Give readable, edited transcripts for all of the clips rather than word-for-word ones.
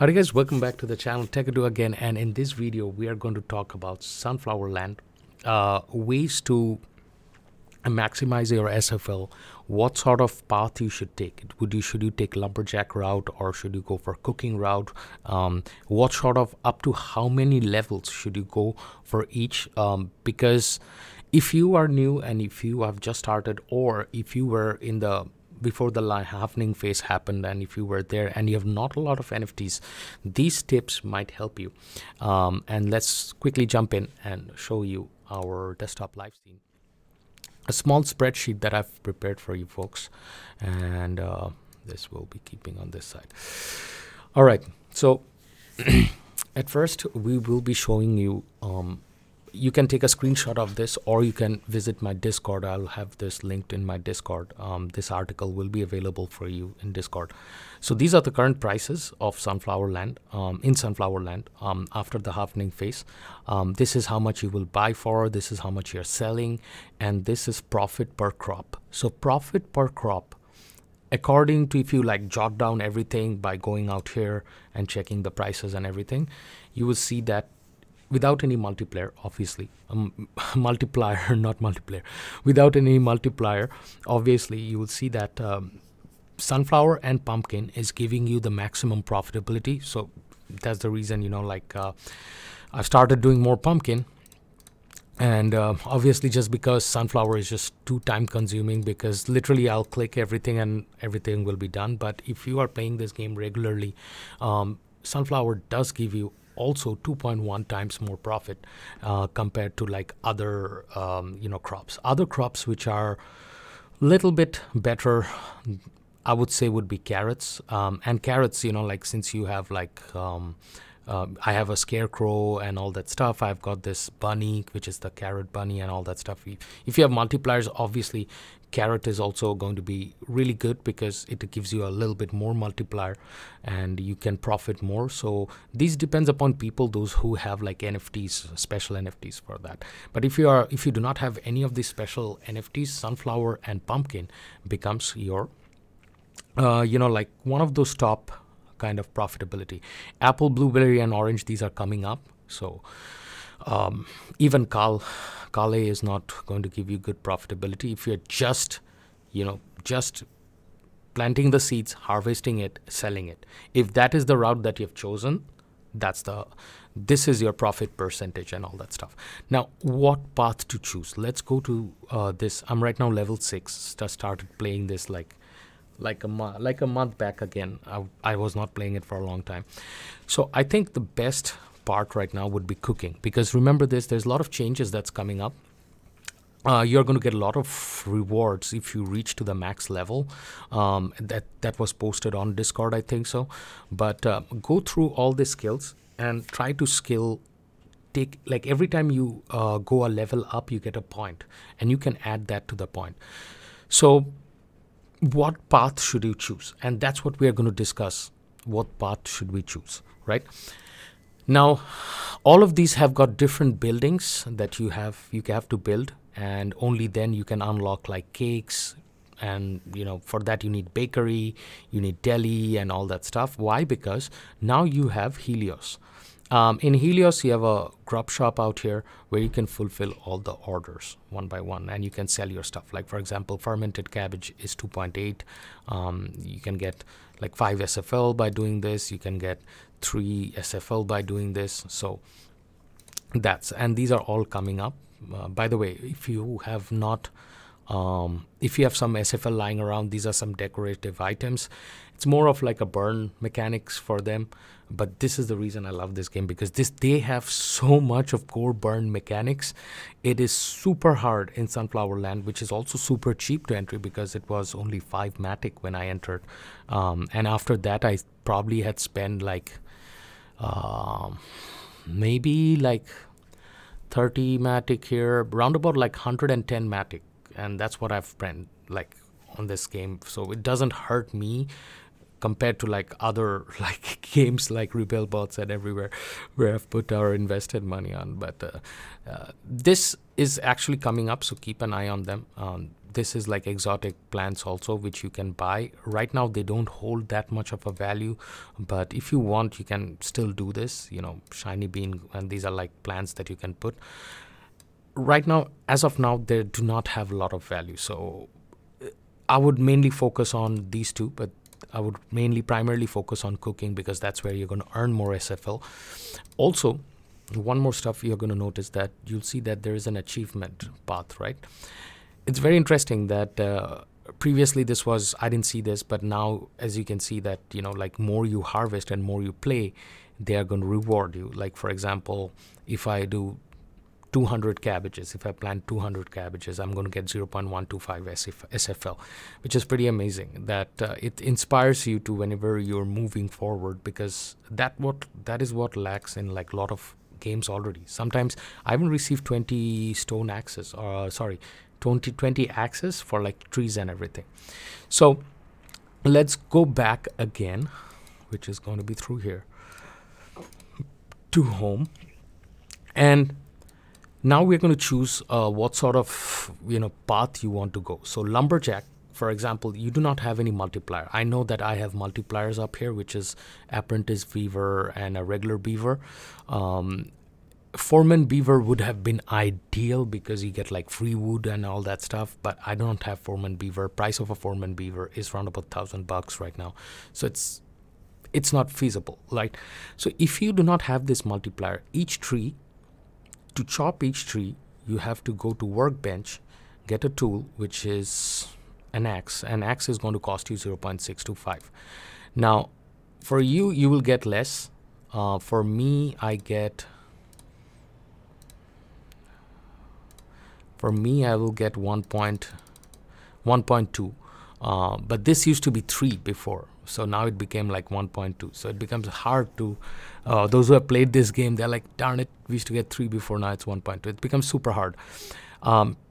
Alright guys, welcome back to the channel Techado again, and in this video we are going to talk about sunflowerland, ways to maximize your SFL, what sort of path you should take. Should you take lumberjack route or should you go for cooking route? What sort of up to how many levels should you go for each? Because if you are new and if you have just started, or if you were in the before the halvening phase happened and if you were there and you have not a lot of NFTs, these tips might help you. And let's quickly jump in and show you our desktop live scene. A small spreadsheet that I've prepared for you folks, and this will be keeping on this side. All right, so at first we will be showing you you can take a screenshot of this, or you can visit my Discord. I'll have this linked in my Discord. This article will be available for you in Discord. So these are the current prices of Sunflowerland, in Sunflowerland, after the halvening phase. This is how much you will buy for, this is how much you're selling, and this is profit per crop. So profit per crop, according to, if you like jot down everything by going out here and checking the prices and everything, you will see that without any multiplier, obviously, multiplier, not multiplier, without any multiplier, obviously, you will see that sunflower and pumpkin is giving you the maximum profitability. So that's the reason, you know, like I started doing more pumpkin. And obviously, just because sunflower is just too time consuming, because literally I'll click everything and everything will be done. But if you are playing this game regularly, sunflower does give you also 2.1 times more profit compared to like other crops. Other crops which are little bit better, I would say, would be carrots. And carrots, you know, like since you have like I have a scarecrow and all that stuff, I've got this bunny, which is the carrot bunny and all that stuff. If you have multipliers, obviously carrot is also going to be really good because it gives you a little bit more multiplier and you can profit more. So these depends upon people, those who have like NFTs, special NFTs for that. But if you do not have any of these special NFTs, sunflower and pumpkin becomes your like one of those top kind of profitability. Apple, blueberry, and orange, these are coming up. So even Kale is not going to give you good profitability if you're just planting the seeds, harvesting it, selling it. If that is the route that you've chosen, this is your profit percentage and all that stuff. Now, what path to choose? Let's go to this. I'm right now level 6. Just started playing this like a month back again. I was not playing it for a long time. So I think the best part right now would be cooking, because remember there's a lot of changes that's coming up. You're going to get a lot of rewards if you reach to the max level. That was posted on Discord, I think so. But go through all the skills and try to take like every time you go a level up, you get a point, and you can add that to the point. So what path should you choose? And that's what we are going to discuss. What path should we choose, right? Now, all of these have got different buildings that you have to build, and only then you can unlock like cakes. And for that you need bakery, you need deli and all that stuff. Why? Because now you have Helios. In Helios, you have a grub shop out here where you can fulfill all the orders one by one, and you can sell your stuff. Like, for example, fermented cabbage is 2.8. You can get like 5 SFL by doing this. You can get 3 SFL by doing this. So and these are all coming up. By the way, if you have not, if you have some SFL lying around, these are some decorative items. It's more of like a burn mechanics for them. But this is the reason I love this game, because they have so much of core burn mechanics. It is super hard in Sunflowerland, which is also super cheap to entry because it was only 5 Matic when I entered. And after that, I probably had spent like maybe like 30 Matic here, round about like 110 Matic. And that's what I've spent like on this game. So it doesn't hurt me compared to like other like games like Rebel Bots and everywhere where I've put our invested money on. But this is actually coming up, so keep an eye on them. this is like exotic plants also, which you can buy. Right now they don't hold that much of a value, but if you want, you can still do this, you know, shiny bean, and these are like plants that you can put. Right now, as of now, they do not have a lot of value, so I would mainly focus on these two, but I would primarily focus on cooking, because that's where you're going to earn more SFL. Also, one more stuff you're going to notice, that you'll see that there is an achievement path, right? It's very interesting that previously this was, I didn't see this, but now as you can see that, you know, like more you harvest and more you play, they are going to reward you. Like for example, if I do 200 cabbages, if I plant 200 cabbages, I'm going to get 0.125 SFL, which is pretty amazing. That it inspires you to whenever you're moving forward, because that is what lacks in like a lot of games already. Sometimes I haven't received 20 stone axes, or 20 axes for like trees and everything. So let's go back again, which is going to be through here to home, and now we're going to choose what sort of, you know, path you want to go. So lumberjack, for example, you do not have any multiplier. I know that I have multipliers up here, which is apprentice beaver and a regular beaver. Foreman beaver would have been ideal because you get like free wood and all that stuff, but I don't have foreman beaver. Price of a foreman beaver is around about $1,000 right now, so it's not feasible, right? So if you do not have this multiplier, each tree, to chop each tree, you have to go to workbench, get a tool, which is an axe. An axe is going to cost you 0.625. Now, for you, you will get less. For me, I will get 1.2. But this used to be 3 before, so now it became like 1.2. So it becomes hard to, those who have played this game, they're like, darn it, we used to get 3 before, now it's 1.2. It becomes super hard.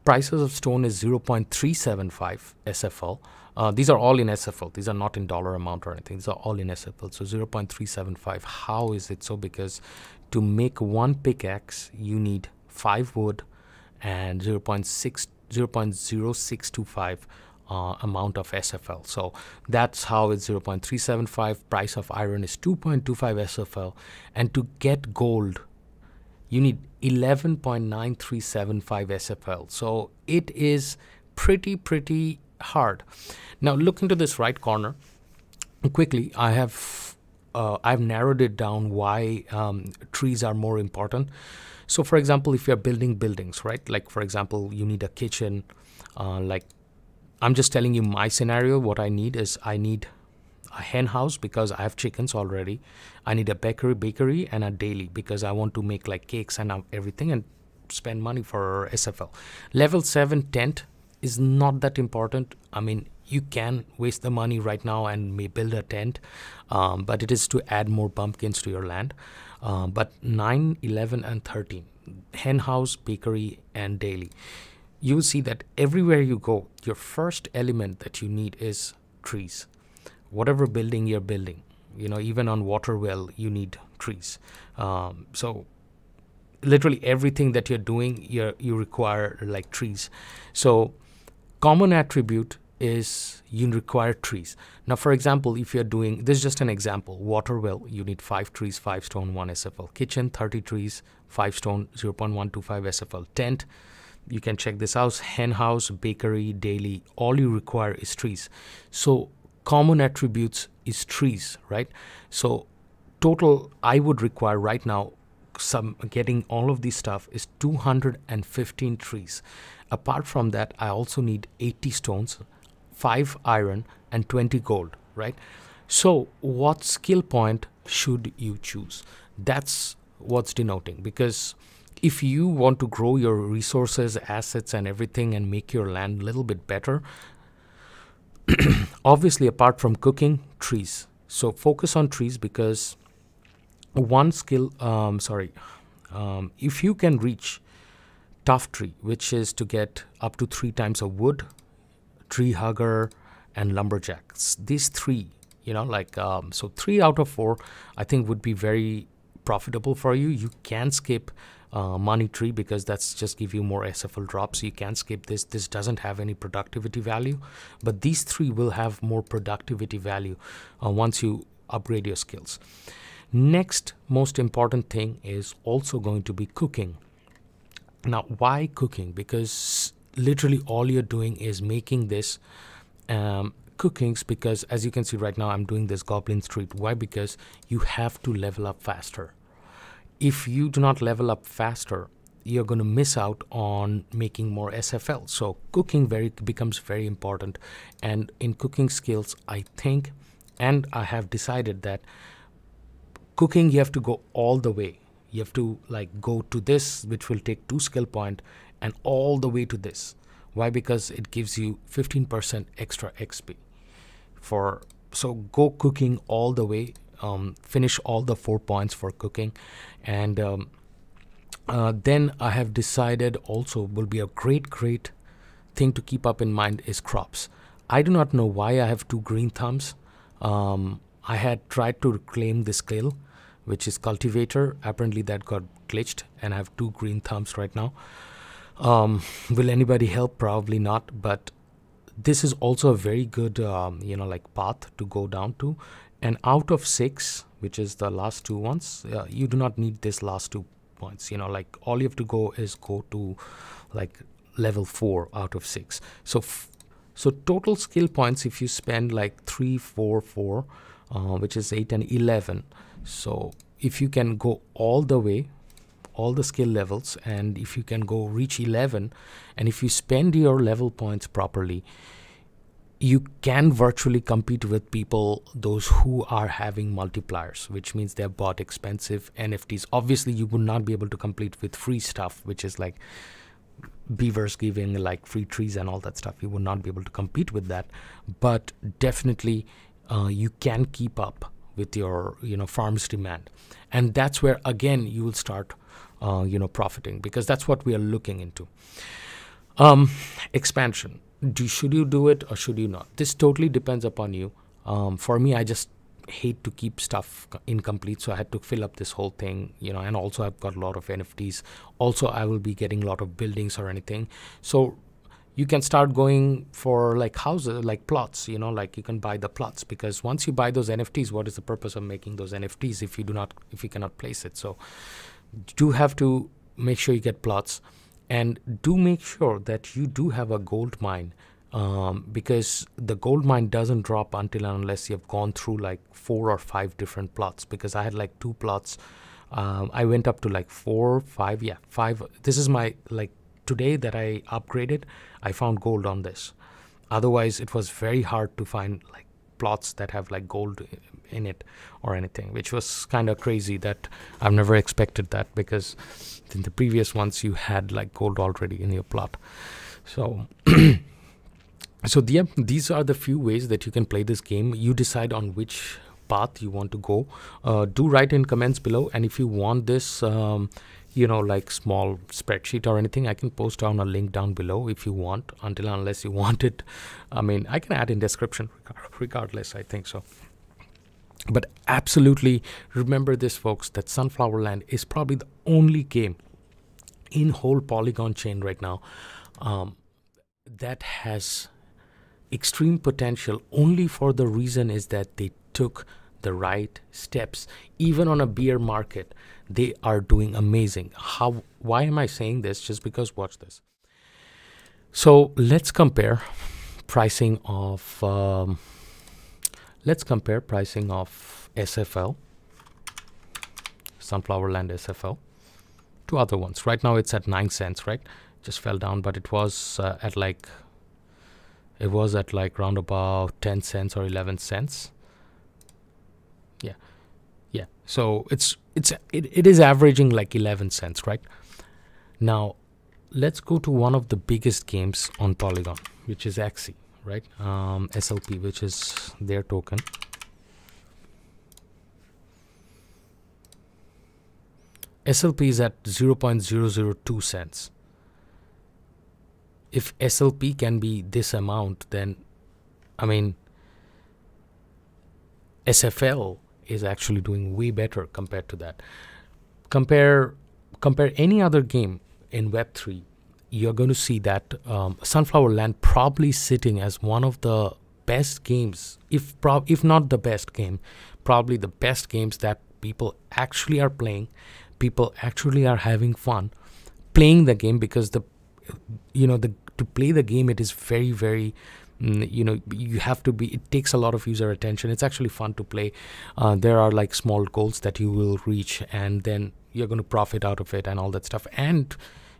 Prices of stone is 0.375 SFL. These are all in SFL. These are not in dollar amount or anything. These are all in SFL. So 0.375. How is it so? Because to make one pickaxe, you need 5 wood and 0.0625 amount of SFL. So that's how it's 0.375. Price of iron is 2.25 SFL. And to get gold, you need 11.9375 SFL. So it is pretty hard. Now look into this right corner. Quickly, I've narrowed it down why trees are more important. So for example, if you're building buildings, right? Like for example, you need a kitchen. Like I'm just telling you my scenario. What I need is I need a hen house because I have chickens already. I need a bakery and a daily because I want to make like cakes and everything and spend money for SFL. Level 7 tent is not that important. I mean, you can waste the money right now and may build a tent, but it is to add more pumpkins to your land. But 9, 11, and 13, hen house, bakery, and daily. You will see that everywhere you go, your first element that you need is trees. Whatever building you're building, you know, even on water well, you need trees. So literally everything that you're doing, you require like trees. So common attribute is you require trees. Now, for example, if you're doing, this is just an example, water well, you need 5 trees, 5 stone, 1 SFL. Kitchen, 30 trees, 5 stone, 0.125 SFL. Tent, you can check this out. Hen house, bakery, daily, all you require is trees. So common attributes is trees, right? So total I would require right now, getting all of this stuff, is 215 trees. Apart from that, I also need 80 stones, 5 iron, and 20 gold, right? So what skill point should you choose? That's what's denoting, because if you want to grow your resources, assets, and everything and make your land a little bit better, obviously apart from cooking, trees. So focus on trees, because one skill, if you can reach tough tree, which is to get up to 3 times of wood, tree hugger, and lumberjacks. These 3, you know, like, so 3 out of 4, I think would be very profitable for you. You can skip money tree, because that's just give you more SFL drops. You can skip this. This doesn't have any productivity value, but these three will have more productivity value once you upgrade your skills. Next most important thing is also going to be cooking. Now, why cooking? Because literally all you're doing is making this cookings, because as you can see right now I'm doing this Goblin Street. Why? Because you have to level up faster. If you do not level up faster, you're going to miss out on making more SFL. So cooking becomes very important. And in cooking skills, I think, and I have decided that cooking, you have to go all the way. You have to like go to this, which will take 2 skill point, and all the way to this. Why? Because it gives you 15% extra XP. So go cooking all the way. Finish all the 4 points for cooking, and then I have decided also will be a great thing to keep up in mind is crops. I do not know why I have 2 green thumbs. I had tried to claim this skill, which is cultivator. Apparently that got glitched, and I have 2 green thumbs right now. Will anybody help? Probably not, but this is also a very good like path to go down to. And out of 6, which is the last 2 ones, you do not need this last 2 points. Like all you have to go is go to like level 4 out of 6. So total skill points, if you spend like 3, 4, 4, which is 8 and 11. So if you can go all the way, all the skill levels, and if you can go reach 11, and if you spend your level points properly, you can virtually compete with people, those who are having multipliers, which means they've bought expensive NFTs. Obviously, you would not be able to compete with free stuff, which is like beavers giving like free trees and all that stuff. You would not be able to compete with that, but definitely you can keep up with your farm's demand, and that's where again you will start profiting, because that's what we are looking into. Expansion. Should you do it or should you not? This totally depends upon you. For me, I just hate to keep stuff incomplete, so I had to fill up this whole thing, and also I've got a lot of NFTs. Also, I will be getting a lot of buildings or anything. So you can start going for like houses, like plots, like you can buy the plots, because once you buy those NFTs, what is the purpose of making those NFTs if you cannot place it? So do have to make sure you get plots. And do make sure that you do have a gold mine, because the gold mine doesn't drop until and unless you have gone through like 4 or 5 different plots, because I had like 2 plots. I went up to like 4, 5. Yeah, 5. This is my like today that I upgraded. I found gold on this. Otherwise, it was very hard to find like plots that have like gold in it or anything, which was kind of crazy. That I've never expected that, because in the previous ones you had like gold already in your plot. So yeah, these are the few ways that you can play this game. You decide on which path you want to go. Do write in comments below, and if you want this like small spreadsheet or anything, I can post down a link down below if you want, until unless you want it. I mean, I can add in description regardless, I think so. But absolutely remember this, folks, that Sunflowerland is probably the only game in whole Polygon chain right now that has extreme potential, only for the reason is that they took the right steps. Even on a bear market, they are doing amazing. Why am I saying this? Just because, watch this. So let's compare pricing of SFL, Sunflowerland SFL, to other ones. Right now it's at 9 cents, right? Just fell down, but it was at like round about 10 cents or 11 cents. Yeah. So it is averaging like 11 cents, right? Now let's go to one of the biggest games on Polygon, which is PEGAXY, right? SLP, which is their token. SLP is at 0.002 cents. If SLP can be this amount, then I mean SFL is actually doing way better compared to that. Compare compare any other game in Web3, you're going to see that Sunflowerland probably sitting as one of the best games, if not the best game, probably the best games that people actually are playing. People actually are having fun playing the game, because to play the game, it is very, very, you have to be, it takes a lot of user attention. It's actually fun to play. There are like small goals that you will reach, and then you're going to profit out of it and all that stuff, and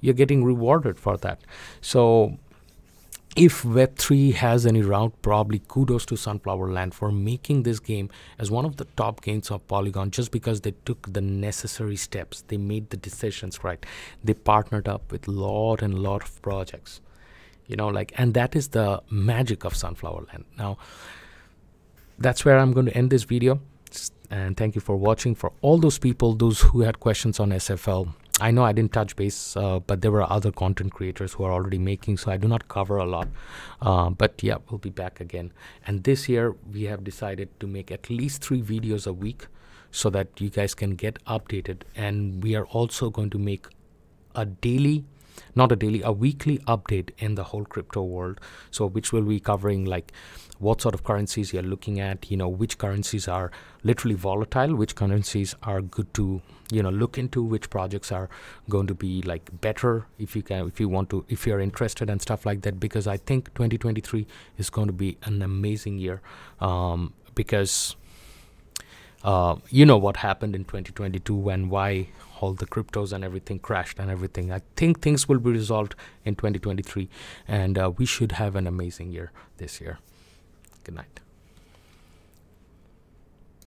you're getting rewarded for that. So if Web3 has any route, probably kudos to Sunflowerland for making this game as one of the top games of Polygon, just because they took the necessary steps. They made the decisions right. They partnered up with lot of projects, and that is the magic of Sunflowerland. Now, that's where I'm going to end this video. And thank you for watching. For all those people, those who had questions on SFL, I know I didn't touch base, but there were other content creators who are already making, so I do not cover a lot. But yeah, we'll be back again. And this year, we have decided to make at least 3 videos a week so that you guys can get updated. And we are also going to make a weekly update in the whole crypto world. So which will be covering like what sort of currencies you're looking at, which currencies are literally volatile, which currencies are good to, look into, which projects are going to be like better if you're interested and stuff like that. Because I think 2023 is going to be an amazing year, because what happened in 2022 and why all the cryptos and everything crashed and everything. I think things will be resolved in 2023, and we should have an amazing year this year. Good night.